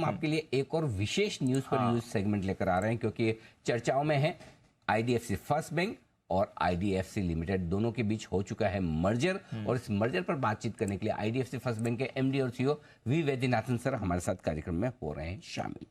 हम आपके लिए एक और विशेष न्यूज पर न्यूज सेगमेंट लेकर आ रहे हैं, क्योंकि चर्चाओं में है आईडीएफसी फर्स्ट बैंक और आईडीएफसी लिमिटेड दोनों के बीच हो चुका है मर्जर। और इस मर्जर पर बातचीत करने के लिए आईडीएफसी फर्स्ट बैंक के एमडी और सीईओ वी वैद्यनाथन सर हमारे साथ कार्यक्रम में हो रहे हैं शामिल।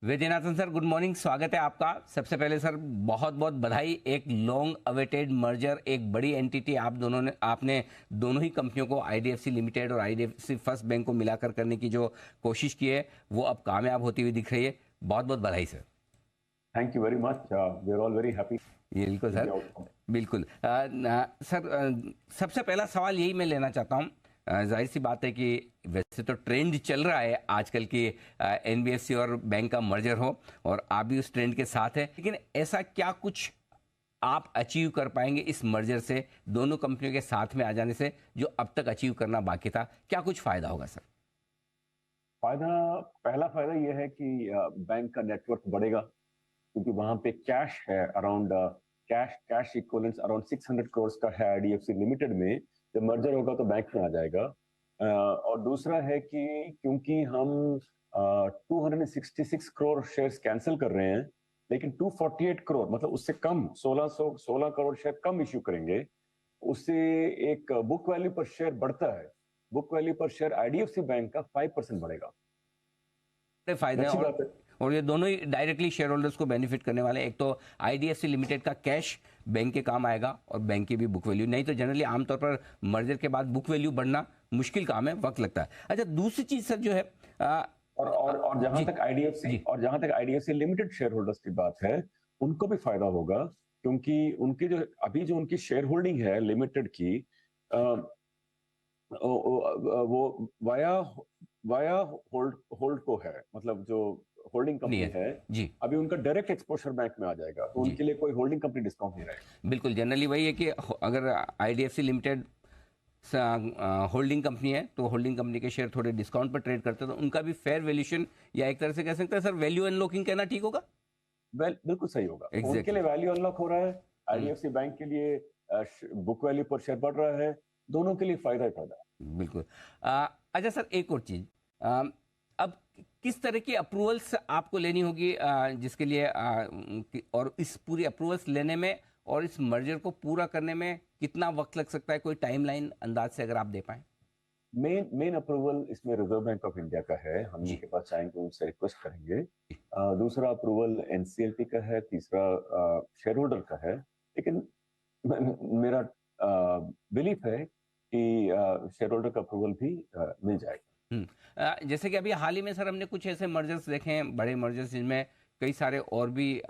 वैद्यनाथन सर, गुड मॉर्निंग, स्वागत है आपका। सबसे पहले सर बहुत बहुत बधाई, एक लॉन्ग अवेटेड मर्जर, एक बड़ी एंटिटी आपने दोनों ही कंपनियों को आईडीएफसी लिमिटेड और आईडीएफसी फर्स्ट बैंक को मिलाकर करने की जो कोशिश की है वो अब कामयाब होती हुई दिख रही है। बहुत बहुत बधाई sir. Thank you very much, we are all very happy. बिल्कुल सर, बिल्कुल। सर सबसे पहला सवाल यही मैं लेना चाहता हूँ, जाहिर सी बात है कि वैसे तो ट्रेंड चल रहा है आजकल की एनबीएफसी और बैंक का मर्जर हो, और आप भी उस ट्रेंड के साथ है, लेकिन ऐसा क्या कुछ आप अचीव कर पाएंगे इस मर्जर से, दोनों कंपनियों के साथ में आ जाने से, जो अब तक अचीव करना बाकी था? क्या कुछ फायदा होगा सर? पहला फायदा यह है कि बैंक का नेटवर्क बढ़ेगा, क्योंकि वहां पे कैश है around cash equivalence around 600 crore का है आईडीएफसी लिमिटेड में। जब मर्जर होगा तो बैंक में आ जाएगा। और दूसरा है कि क्योंकि हम 266 करोड़ शेयर्स कैंसिल कर रहे हैं, लेकिन 248 करोड़ मतलब उससे कम 16 करोड़ शेयर कम इश्यू करेंगे, उससे एक बुक वैल्यू पर शेयर बढ़ता है। बुक वैल्यू पर शेयर आईडीएफसी बैंक का 5% बढ़ेगा। फायदे और ये दोनों ही डायरेक्टली शेयर होल्डर्स को बेनिफिट करने वाले हैं। एक तो आईडीएफसी लिमिटेड का कैश बैंक के काम आएगा और बैंक की भी बुक वैल्यू। नहीं तो जनरली आमतौर पर मर्जर के बाद बुक वैल्यू बढ़ना मुश्किल काम है, वक्त लगता है। अच्छा, दूसरी चीज सर जो है और जहां तक आईडीएफसी लिमिटेड शेयर होल्डर्स की बात है, उनको भी फायदा होगा, क्योंकि उनकी जो उनकी शेयर होल्डिंग है लिमिटेड की, वो वाया होल्ड को है, मतलब जो होल्डिंग कंपनी है जी, अभी उनका डायरेक्ट एक्सपोजर बैंक में आ जाएगा, तो उनके लिए कोई होल्डिंग कंपनी डिस्काउंट नहीं रहेगा। बिल्कुल, जनरली वही है कि अगर आईडीएफसी लिमिटेड होल्डिंग कंपनी है तो होल्डिंग कंपनी के शेयर थोड़े डिस्काउंट पर ट्रेड करते हैं, तो उनका भी फेयर वैल्यूएशन, या एक तरह से कह सकते हैं सर वैल्यू अनलॉकिंग कहना ठीक होगा? बिल्कुल सही होगा। उनके लिए वैल्यू अनलॉक हो रहा है, आईडीएफसी बैंक के लिए बुक वैल्यू पर शेयर बढ़ रहा है, दोनों के लिए फायदा ही फायदा है। बिल्कुल। अच्छा सर, एक और चीज, अब किस तरह की अप्रूवल्स आपको लेनी होगी जिसके लिए और इस पूरी अप्रूवल्स लेने में और इस मर्जर को पूरा करने में कितना वक्त लग सकता है? कोई टाइमलाइन अंदाज से अगर आप दे पाएं। मेन अप्रूवल इसमें रिजर्व बैंक ऑफ इंडिया का है, हम उनके पास जाएंगे, उनसे रिक्वेस्ट करेंगे। दूसरा अप्रूवल एनसीएलटी का है, तीसरा शेयर होल्डर का है। लेकिन मेरा बिलीफ है कि शेयर होल्डर का अप्रूवल भी मिल जाएगा। जैसे कि अभी हाल ही में सर हमने कुछ ऐसे मर्जर्स देखे हैं, बड़े मर्जर्स, जिनमें कई सारे और भी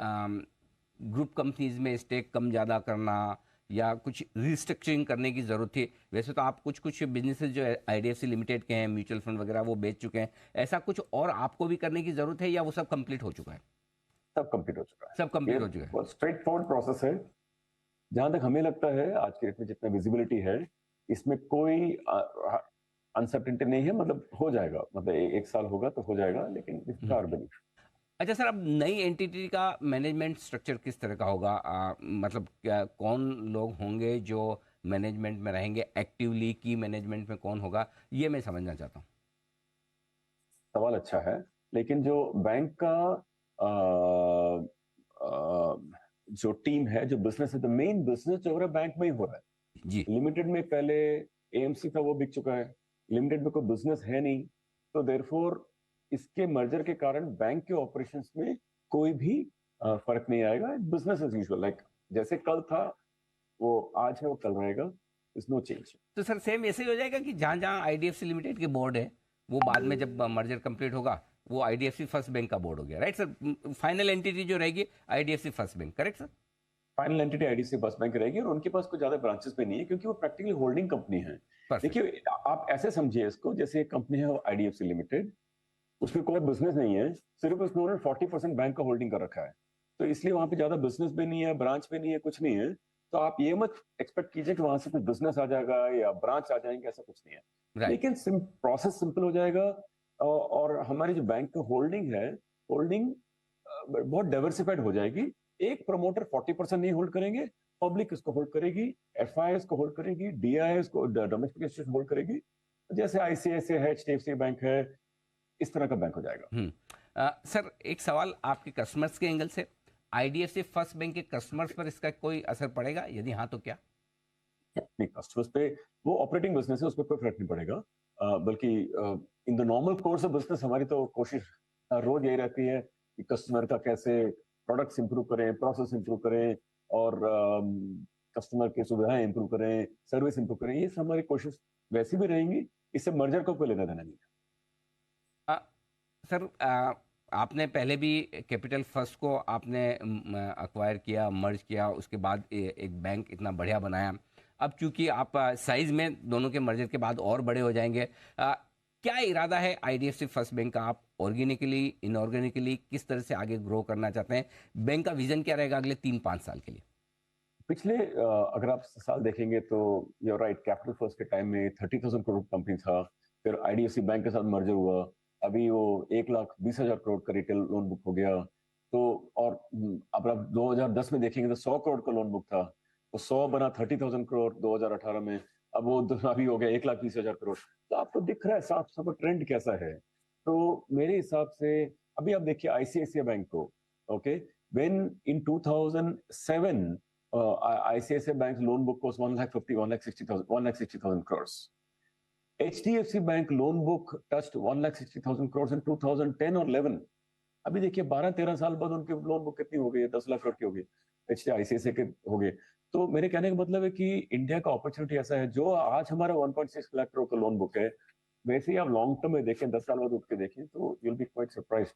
ग्रुप कंपनीज में स्टेक कम ज़्यादा करना या कुछ रिस्ट्रक्चरिंग करने की ज़रूरत थी। वैसे तो आप कुछ बिजनेसेस जो आईडीएफसी लिमिटेड के हैं, म्यूचुअल फंड वगैरह, वो बेच चुके हैं। ऐसा कुछ और आपको भी करने की ज़रूरत है या वो सब कंप्लीट हो चुका है? सब कंप्लीट हो चुका है। सब कंप्लीट हो चुका है। स्ट्रेट फॉरवर्ड प्रोसेस है। जहां तक हमें लगता है आज के डेट में जितना विजिबिलिटी है, इसमें कोई अनसर्टेनिटी नहीं है, मतलब हो जाएगा, मतलब एक साल होगा तो हो जाएगा, लेकिन इसका बिलीफ। अच्छा सर, अब नई एंटिटी का मैनेजमेंट स्ट्रक्चर किस तरह का होगा? मतलब कौन लोग होंगे जो मैनेजमेंट में रहेंगे एक्टिवली, की मैनेजमेंट में कौन होगा, ये मैं समझना चाहता हूँ। सवाल अच्छा है, लेकिन जो बैंक का जो टीम है, जो बिजनेस है, तो मेन बिजनेस जो हो रहा है बैंक में ही हो रहा है जी। लिमिटेड में पहले एएमसी था, वो बिक चुका है। लिमिटेड में कोई बिजनेस है नहीं, तो देयरफॉर इसके मर्जर के कारण बैंक के ऑपरेशंस में कोई भी फर्क नहीं आएगा। बिजनेस एज यूजुअल, लाइक जैसे कल था वो आज है, वो कल रहेगा, इज नो चेंज। तो सर सेम ऐसे ही हो जाएगा कि जहां जहां आईडीएफसी लिमिटेड के बोर्ड है, वो बाद में जब मर्जर कंप्लीट होगा वो आईडीएफसी फर्स्ट बैंक का बोर्ड हो गया, राइट सर? फाइनल एंटिटी जो रहेगी IDFC first bank, correct sir? Final entity IDFC first bank रहेगी, और उनके पास कोई ज्यादा ब्रांचेस भी नहीं है, क्योंकि वो प्रैक्टिकली होल्डिंग कंपनी है। देखिए, आप ऐसे समझिए इसको, जैसे एक कंपनी है आईडीएफसी लिमिटेड, उसमें कोई बिजनेस नहीं है, सिर्फ उसने 40% बैंक का होल्डिंग कर रखा है, तो इसलिए वहां पे ज्यादा बिजनेस भी नहीं है, ब्रांच भी नहीं है, कुछ नहीं है। तो आप ये मत एक्सपेक्ट कीजिए कि वहां से कुछ बिजनेस आ जाएगा या ब्रांच आ जाएंगे, ऐसा कुछ नहीं है। लेकिन प्रोसेस सिंपल हो जाएगा, और हमारी जो बैंक की होल्डिंग बहुत डाइवर्सिफाइड हो जाएगी। एक प्रमोटर 40% नहीं होल्ड करेंगे, पब्लिक इसको होल्ड करेगी, एफआईआई को होल्ड करेगी, डीआईआई को, डोमेस्टिक इंस्टीट्यूशन होल्ड करेगी, जैसे आईसीआईसीआई है, एचडीएफसी बैंक है, इस तरह का बैंक हो जाएगा। सर एक सवाल आपके कस्टमर्स के एंगल से, आईडीएफसी फर्स्ट बैंक के कस्टमर्स पर इसका कोई असर पड़ेगा, यदि हाँ तो क्या? नहीं, कस्टमर्स पे, वो ऑपरेटिंग बिजनेस है, उस पर कोई फर्क नहीं पड़ेगा। बल्कि in the normal course of business हमारी तो कोशिश रोज यही रहती है कि कस्टमर का कैसे प्रोडक्ट्स इंप्रूव करें, प्रोसेस इंप्रूव करें, और कस्टमर की सुविधाएं इंप्रूव करें, सर्विस इंप्रूव करें, ये सब हमारी कोशिश वैसी भी रहेंगी। इससे मर्जर को कोई लेना देना नहीं है। सर आपने पहले भी कैपिटल फर्स्ट को आपने अक्वायर किया, मर्ज किया, उसके बाद एक बैंक इतना बढ़िया बनाया। अब चूंकि आप साइज में दोनों के मर्जर के बाद और बड़े हो जाएंगे, क्या इरादा है आईडीएफसी फर्स्ट बैंक का? आप ऑर्गेनिकली, इनऑर्गेनिकली किस तरह से आगे ग्रो करना चाहते हैं? बैंक का विजन क्या रहेगा अगले 3-5 साल के लिए? पिछले अगर आप साल देखेंगे तो यूर राइट, कैपिटल फर्स्ट के टाइम में 30,000 करोड़ कंपनी था, फिर आईडीएफसी बैंक के साथ मर्जर हुआ, अभी वो 1,20,000 करोड़ का रिटेल लोन बुक हो गया। तो और अब आप 2010 में देखेंगे तो 100 करोड़ का लोन बुक था, तो 100 बना 30,000 करोड़ 2018 में, अब वो अभी हो गया 1,20,000 करोड़। तो आपको दिख रहा है साफ साफ ट्रेंड कैसा है। तो मेरे हिसाब से अभी आप देखिए आईसीआईसीआई बैंक को, okay, when in 2007 ICICI Bank's loan book was 1,60,000 crores. HDFC Bank loan book touched 1,60,000 crores in 2010 और 11। अभी देखिए 12-13 साल बाद उनके लोन बुक कितनी हो गई है, 10 लाख करोड़ की हो गई, ICICI के हो गए। तो मेरे कहने का मतलब है कि इंडिया का अपॉर्चुनिटी ऐसा है, जो आज हमारा 1.6 लाख करोड़ का लोन बुक है, वैसे ही आप लॉन्ग टर्म में देखें, 10 साल बाद उठ के देखें, तो you will be quite surprised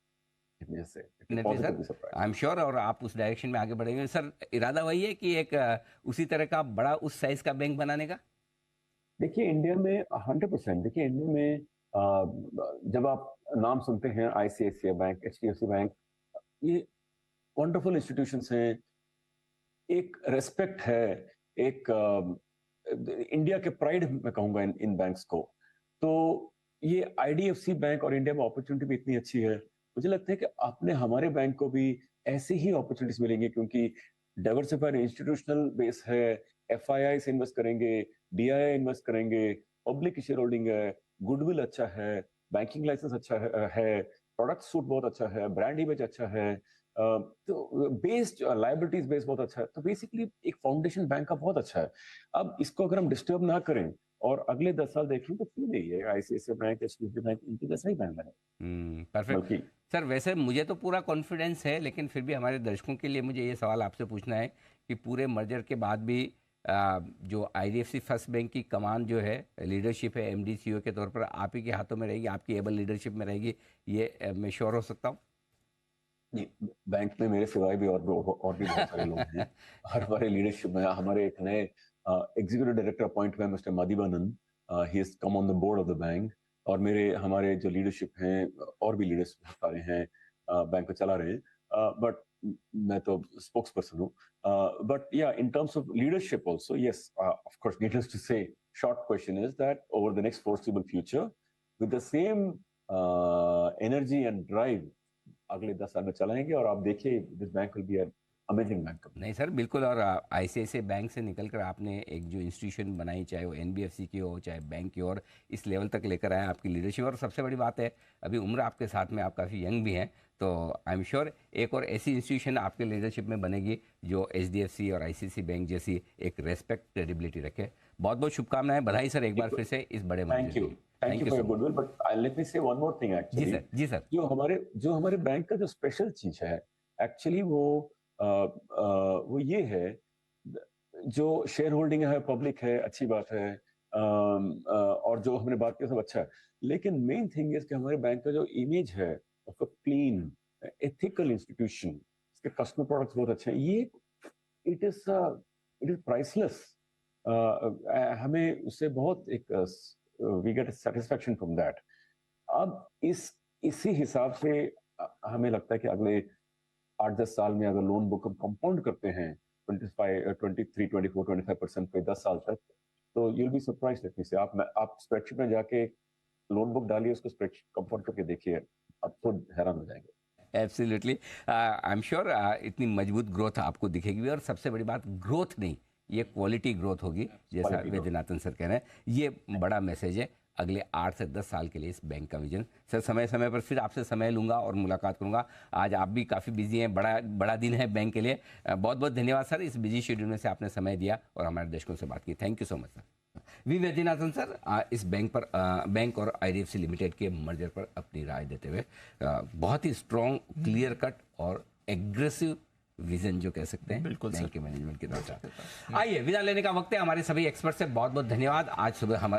say, definitely sir, positively surprised. I am sure, और आप उस डायरेक्शन में आगे बढ़ेंगे। सर इरादा वही है कि एक उसी तरह का बड़ा उस साइज का बैंक बनाने का? देखिए इंडिया में 100%, देखिए इंडिया में जब आप नाम सुनते हैं आईसीआईसीआई बैंक, एचडीएफसी बैंक, ये वंडरफुल इंस्टीट्यूशंस हैं, एक रेस्पेक्ट है, एक इंडिया के प्राइड मैं कहूंगा इन बैंक्स को। तो ये आईडीएफसी बैंक और इंडिया में अपॉर्चुनिटी भी इतनी अच्छी है, मुझे लगता है कि अपने हमारे बैंक को भी ऐसे ही अपॉर्चुनिटीज मिलेंगे, क्योंकि डाइवर्सिफाइड इंस्टीट्यूशनल बेस है, एफआईआई से इन्वेस्ट करेंगे, डीआईआई इन्वेस्ट करेंगे, पब्लिक की शेयर होल्डिंग है, गुडविल अच्छा है, बैंकिंग लाइसेंस अच्छा है, प्रोडक्ट सूट बहुत अच्छा है, ब्रांड इमेज अच्छा है, तो बेस्ड लाइबिलिटीज बेस बहुत अच्छा है। तो बेसिकली एक फाउंडेशन बैंक का बहुत अच्छा है। अब इसको अगर हम डिस्टर्ब ना करें और अगले 10 साल देखें, तो क्यों नहीं है आईसीआईसीआई बैंक, एचडीएफसी बैंक, इनके जैसा ही बैंक बने। परफेक्ट। बल्कि सर वैसे मुझे तो पूरा कॉन्फिडेंस है, लेकिन फिर भी हमारे दर्शकों के लिए मुझे ये सवाल आपसे पूछना है कि पूरे मर्जर के बाद भी जो आईडीएफसी फर्स्ट बैंक की कमान जो है, लीडरशिप है, एमडी सीईओ के तौर पर आप ही के हाथों में रहेगी, आपकी एबल लीडरशिप में रहेगी, ये मैं श्योर हो सकता हूँ? बैंक में मेरे सिवाय भी और भी बहुत सारे लोग हैं। हमारे लीडरशिप में हमारे एक नए एग्जीक्यूटिव डायरेक्टर अपॉइंट हुए, mister Madhubanan, he has come on the board of the bank. और मेरे हमारे जो लीडरशिप हैं, और भी लीडर्स सारे हैं, बैंक को चला रहे हैं, बट मैं तो स्पोक्स पर्सन हूँ। But yeah in terms of leadership also, yes, of course, needless to say, short question is that over the next foreseeable future, with the same energy and drive, अगले 10 साल में चलाएंगे, और आप देखिए this bank will be an amazing bank. नहीं sir बिल्कुल, और आईसीआईसीआई बैंक से निकलकर आपने एक जो इंस्टीट्यूशन बनाई, चाहे वो एनबीएफसी की हो चाहे बैंक की, और इस लेवल तक लेकर आए आपकी लीडरशिप। और सबसे बड़ी बात है, अभी उम्र आपके साथ में, आप काफ़ी यंग भी हैं, तो आई एम श्योर एक और ऐसी इंस्टीट्यूशन आपके लीडरशिप में बनेगी जो एचडीएफसी और आईसीआईसीआई बैंक जैसी एक रेस्पेक्ट, क्रेडिबिलिटी रखे। बहुत बहुत शुभकामनाएं, बधाई सर एक बार फिर से इस बड़े thank you, thank you for your goodwill, but let me से वन मोर थिंग जी एक्चुअली। सर, जी सर। जो हमारे बैंक का जो स्पेशल चीज है एक्चुअली, वो ये है, जो शेयर होल्डिंग है पब्लिक है, अच्छी बात है, और जो हमने बात किया सब अच्छा है, लेकिन मेन थिंग इज कि हमारे बैंक का जो इमेज है of a clean ethical institution, इसके कस्टमर प्रोडक्ट्स बहुत अच्छे हैं, ये इट इज प्राइसलेस। हमें उससे बहुत एक we get satisfaction from that. अब इसी हिसाब से हमें लगता है कि अगले 8-10 साल में अगर लोन बुक हम कंपाउंड करते हैं 25, 23, 24, 25% पे 10 साल तक, तो यूल बी सरप्राइज। देखने से आप स्प्रेडशीट में जाके लोन बुक डालिए, उसको स्प्रेडशीट कंपाउंड करके देखिए, आप खुद हैरान हो जाएंगे। एब्सोल्युटली, आई एम श्योर इतनी मजबूत ग्रोथ आपको दिखेगी, और सबसे बड़ी बात ग्रोथ नहीं, ये क्वालिटी ग्रोथ होगी, जैसा वैद्यनाथन सर कह रहे हैं। ये बड़ा मैसेज है अगले 8 से 10 साल के लिए इस बैंक का विजन। सर समय समय पर फिर आपसे समय लूंगा और मुलाकात करूंगा। आज आप भी काफ़ी बिजी हैं, बड़ा दिन है बैंक के लिए। बहुत बहुत धन्यवाद सर, इस बिजी शेड्यूल में से आपने समय दिया और हमारे दर्शकों से बात की। Thank you so much sir. V Vaidyanathan sir इस बैंक और आईडीएफसी लिमिटेड के मर्जर पर अपनी राय देते हुए, बहुत ही स्ट्रॉन्ग, क्लियर कट और एग्रेसिव विजन जो कह सकते हैं बिल्कुल बैंक के मैनेजमेंट की तरफ से। आइए विदा लेने का वक्त है। हमारे सभी एक्सपर्ट से बहुत बहुत धन्यवाद। आज सुबह हम